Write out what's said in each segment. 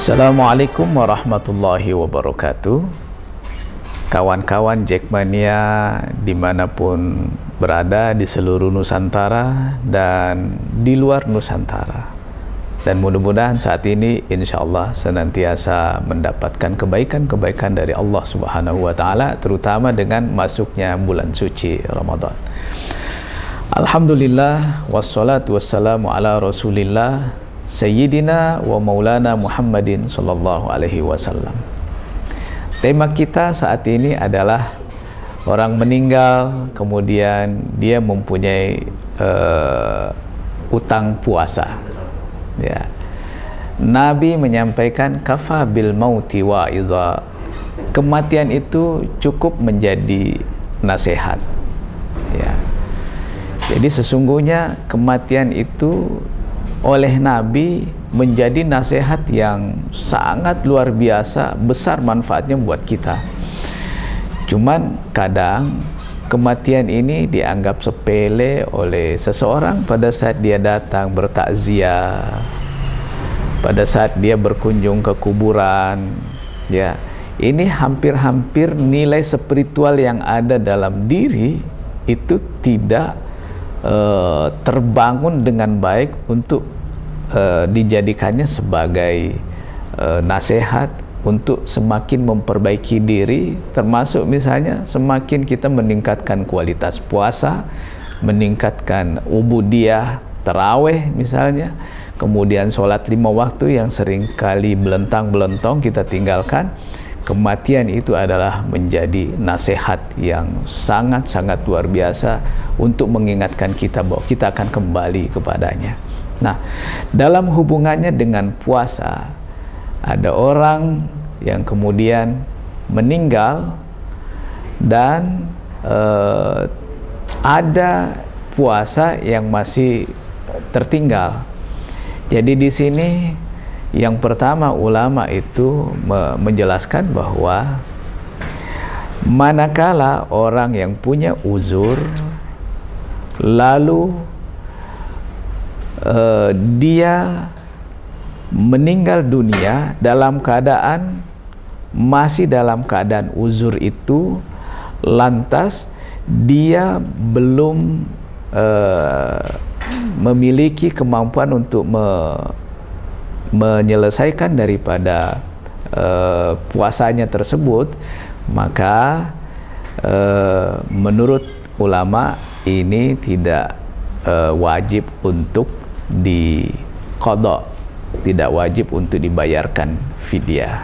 Assalamualaikum warahmatullahi wabarakatuh. Kawan-kawan Jackmania dimanapun berada di seluruh Nusantara dan di luar Nusantara, dan mudah-mudahan saat ini insya Allah senantiasa mendapatkan kebaikan-kebaikan dari Allah Subhanahu wa Ta'ala, terutama dengan masuknya bulan suci Ramadan. Alhamdulillah, wassalatu wassalamu ala Rasulillah Sayyidina wa Maulana Muhammadin sallallahu alaihi wasallam. Tema kita saat ini adalah orang meninggal kemudian dia mempunyai utang puasa. Ya. Nabi menyampaikan kafa bil mauti wa'iza. Kematian itu cukup menjadi nasihat. Ya. Jadi sesungguhnya kematian itu oleh Nabi menjadi nasihat yang sangat luar biasa, besar manfaatnya buat kita. Cuman kadang kematian ini dianggap sepele oleh seseorang pada saat dia datang bertakziah, pada saat dia berkunjung ke kuburan. Ya, ini hampir-hampir nilai spiritual yang ada dalam diri itu tidak terbangun dengan baik untuk dijadikannya sebagai nasihat untuk semakin memperbaiki diri, termasuk misalnya semakin kita meningkatkan kualitas puasa, meningkatkan ubudiyah tarawih misalnya, kemudian sholat 5 waktu yang seringkali belentang-belentong kita tinggalkan. Kematian itu adalah menjadi nasihat yang sangat-sangat luar biasa untuk mengingatkan kita bahwa kita akan kembali kepadanya. Nah, dalam hubungannya dengan puasa, ada orang yang kemudian meninggal dan ada puasa yang masih tertinggal. Jadi di sini yang pertama ulama itu menjelaskan bahwa manakala orang yang punya uzur lalu dia meninggal dunia dalam keadaan masih dalam keadaan uzur itu, lantas dia belum memiliki kemampuan untuk menyelesaikan daripada puasanya tersebut, maka menurut ulama ini tidak wajib untuk diqadha, tidak wajib untuk dibayarkan fidyah.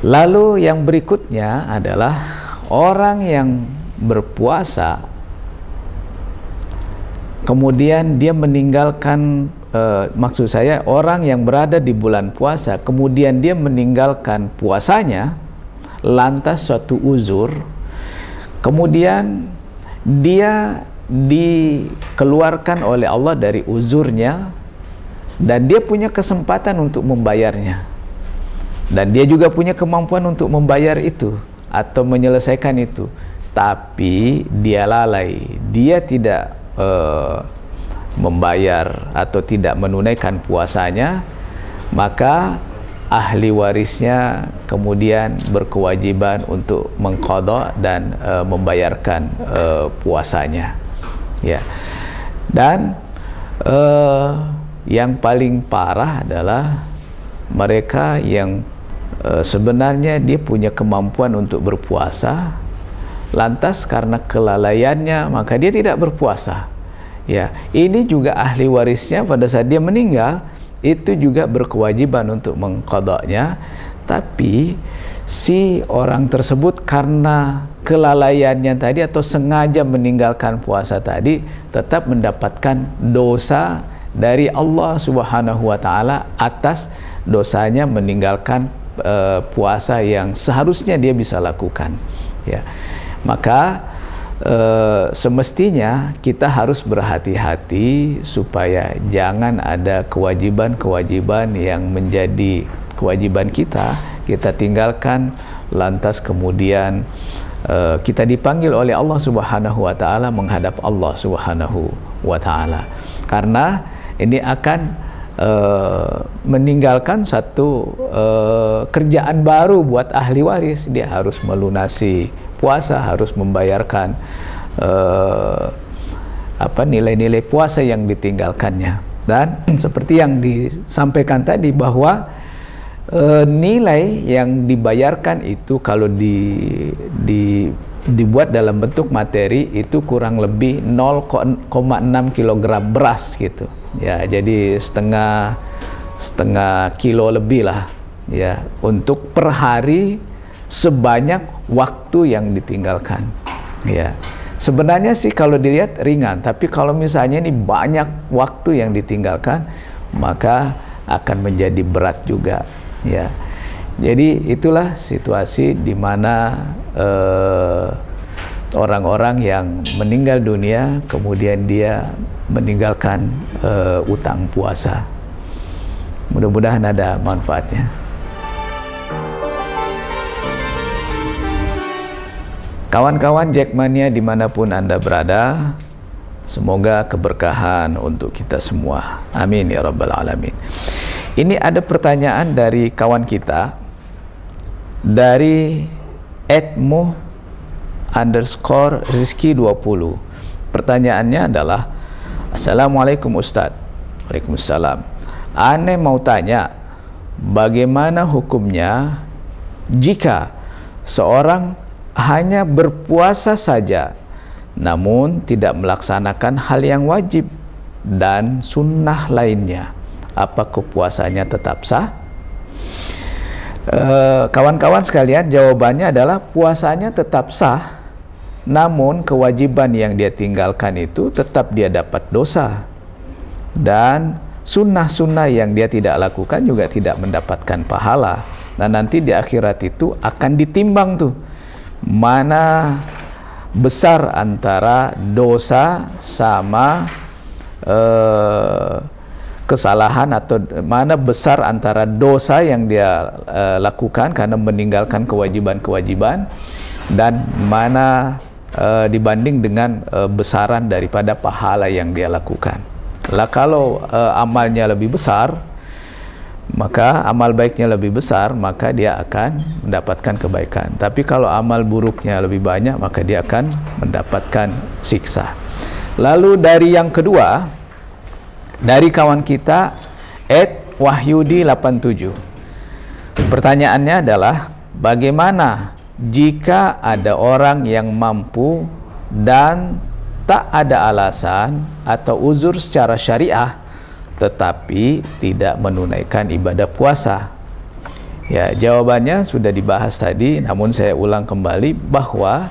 Lalu yang berikutnya adalah orang yang berpuasa kemudian dia meninggalkan, maksud saya orang yang berada di bulan puasa kemudian dia meninggalkan puasanya lantas suatu uzur, kemudian dia dikeluarkan oleh Allah dari uzurnya dan dia punya kesempatan untuk membayarnya, dan dia juga punya kemampuan untuk membayar itu atau menyelesaikan itu, tapi dia lalai, dia tidak membayar atau tidak menunaikan puasanya, maka ahli warisnya kemudian berkewajiban untuk mengqadha dan membayarkan puasanya. Ya. Dan yang paling parah adalah mereka yang sebenarnya dia punya kemampuan untuk berpuasa, lantas karena kelalaiannya maka dia tidak berpuasa. Ya, ini juga ahli warisnya pada saat dia meninggal itu juga berkewajiban untuk mengqadhanya, tapi si orang tersebut karena kelalaiannya tadi atau sengaja meninggalkan puasa tadi tetap mendapatkan dosa dari Allah Subhanahu wa Ta'ala atas dosanya meninggalkan puasa yang seharusnya dia bisa lakukan. Ya. Maka semestinya kita harus berhati-hati supaya jangan ada kewajiban-kewajiban yang menjadi kewajiban kita tinggalkan, lantas kemudian kita dipanggil oleh Allah Subhanahu wa Ta'ala menghadap Allah Subhanahu wa Ta'ala. Karena ini akan meninggalkan satu kerjaan baru buat ahli waris. Dia harus melunasi puasa, harus membayarkan nilai-nilai puasa yang ditinggalkannya. Dan seperti yang disampaikan tadi bahwa nilai yang dibayarkan itu kalau dibuat dalam bentuk materi itu kurang lebih 0,6 kg beras gitu ya, jadi setengah kilo lebih lah ya, untuk per hari sebanyak waktu yang ditinggalkan ya. Sebenarnya sih kalau dilihat ringan, tapi kalau misalnya ini banyak waktu yang ditinggalkan, maka akan menjadi berat juga ya. Jadi itulah situasi di mana orang-orang yang meninggal dunia kemudian dia meninggalkan utang puasa. Mudah-mudahan ada manfaatnya. Kawan-kawan Jackmania dimanapun Anda berada, semoga keberkahan untuk kita semua. Amin ya rabbal alamin. Ini ada pertanyaan dari kawan kita dari @mu_rizki20. Pertanyaannya adalah, Assalamualaikum Ustadz. Waalaikumsalam. Ane mau tanya, bagaimana hukumnya jika seorang hanya berpuasa saja namun tidak melaksanakan hal yang wajib dan sunnah lainnya, apa kepuasannya tetap sah? Kawan-kawan sekalian, jawabannya adalah puasanya tetap sah, namun kewajiban yang dia tinggalkan itu tetap dia dapat dosa, dan sunnah-sunnah yang dia tidak lakukan juga tidak mendapatkan pahala. Nah, nanti di akhirat itu akan ditimbang tuh mana besar antara dosa sama kesalahan, atau mana besar antara dosa yang dia lakukan karena meninggalkan kewajiban-kewajiban, dan mana dibanding dengan besaran daripada pahala yang dia lakukan. Lah kalau amalnya lebih besar, maka amal baiknya lebih besar, maka dia akan mendapatkan kebaikan. Tapi kalau amal buruknya lebih banyak, maka dia akan mendapatkan siksa. Lalu dari yang kedua, dari kawan kita @wahyudi87. Pertanyaannya adalah, bagaimana jika ada orang yang mampu dan tak ada alasan atau uzur secara syariah tetapi tidak menunaikan ibadah puasa? Ya, jawabannya sudah dibahas tadi, namun saya ulang kembali bahwa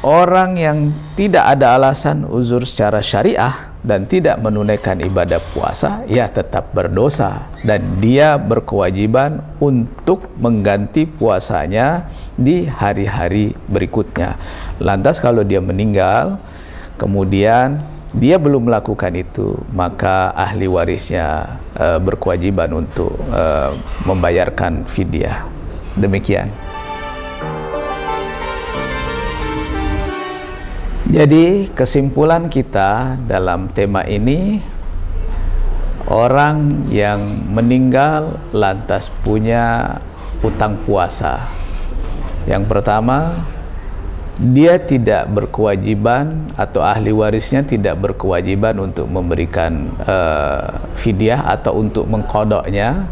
orang yang tidak ada alasan uzur secara syariah dan tidak menunaikan ibadah puasa, ya tetap berdosa, dan dia berkewajiban untuk mengganti puasanya di hari-hari berikutnya. Lantas kalau dia meninggal kemudian dia belum melakukan itu, maka ahli warisnya berkewajiban untuk membayarkan fidyah. Demikian. Jadi kesimpulan kita dalam tema ini, orang yang meninggal lantas punya utang puasa, yang pertama, dia tidak berkewajiban atau ahli warisnya tidak berkewajiban untuk memberikan fidyah atau untuk mengqadanya,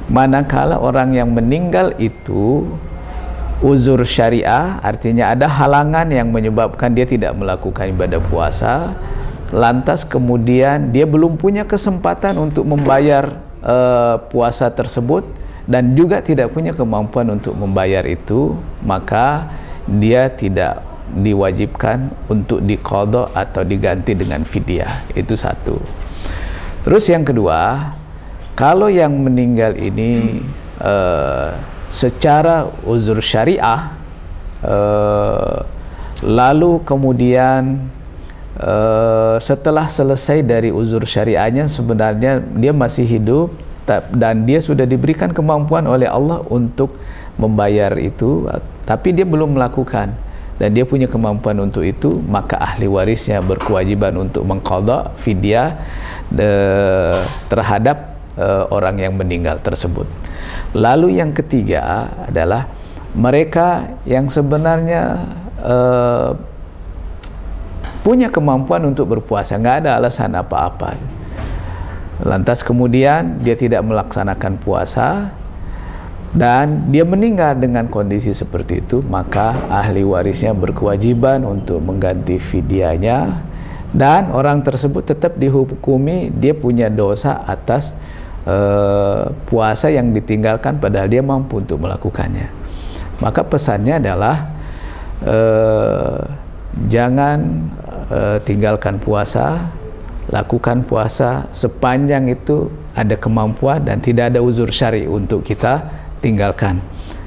manakala orang yang meninggal itu uzur syariah, artinya ada halangan yang menyebabkan dia tidak melakukan ibadah puasa, lantas kemudian dia belum punya kesempatan untuk membayar puasa tersebut dan juga tidak punya kemampuan untuk membayar itu, maka dia tidak diwajibkan untuk diqadha atau diganti dengan fidyah. Itu satu. Terus yang kedua, kalau yang meninggal ini secara uzur syariah, lalu kemudian setelah selesai dari uzur syariahnya, sebenarnya dia masih hidup dan dia sudah diberikan kemampuan oleh Allah untuk membayar itu, tapi dia belum melakukan, dan dia punya kemampuan untuk itu, maka ahli warisnya berkewajiban untuk mengqadha fidyah terhadap orang yang meninggal tersebut. Lalu yang ketiga adalah mereka yang sebenarnya punya kemampuan untuk berpuasa, nggak ada alasan apa-apa, lantas kemudian dia tidak melaksanakan puasa dan dia meninggal dengan kondisi seperti itu, maka ahli warisnya berkewajiban untuk mengganti fidyahnya, dan orang tersebut tetap dihukumi dia punya dosa atas puasa yang ditinggalkan padahal dia mampu untuk melakukannya. Maka pesannya adalah jangan tinggalkan puasa, lakukan puasa sepanjang itu ada kemampuan dan tidak ada uzur syar'i untuk kita tinggalkan,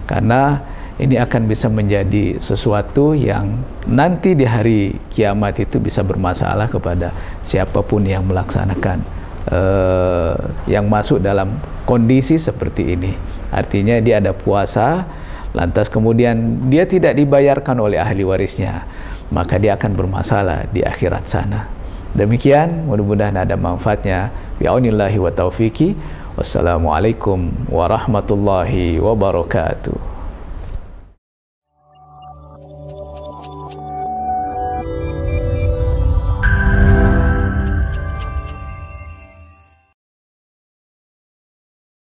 karena ini akan bisa menjadi sesuatu yang nanti di hari kiamat itu bisa bermasalah kepada siapapun yang melaksanakan yang masuk dalam kondisi seperti ini. Artinya dia ada puasa, lantas kemudian dia tidak dibayarkan oleh ahli warisnya, maka dia akan bermasalah di akhirat sana. Demikian, mudah-mudahan ada manfaatnya. Bi'aunillahi wa taufiqi. Wassalamualaikum warahmatullahi wabarakatuh.